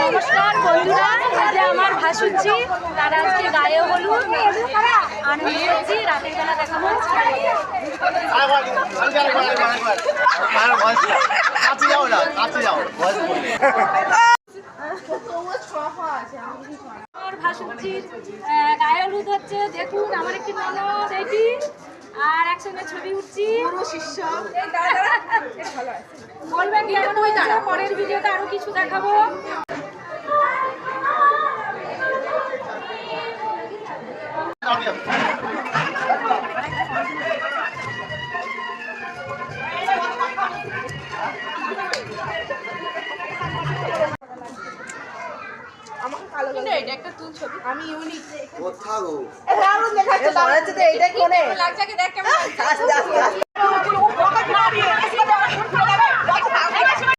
নমস্কার বন্ধুরা, যে আমার ভাসুচ্ছি তারা আজকে গায়ে হলুদ আনন্দ করছি। রাতের বেলা দেখাবো। আমার ভাসুচ্ছির গায়ে হলুদ হচ্ছে, দেখুন আমার একটি ননদ এটি, আর একসঙ্গে ছবি উঠছি। বলবেন কেমন হয়েছে, পরের ভিডিওতে আরো কিছু দেখাবো। এটা একটা তুল ছবি, আমি ইউনিক কোথাও দারুণ দেখাচ্ছে। এটা কোনে লাগছে, দেখ কেমন লাগছে।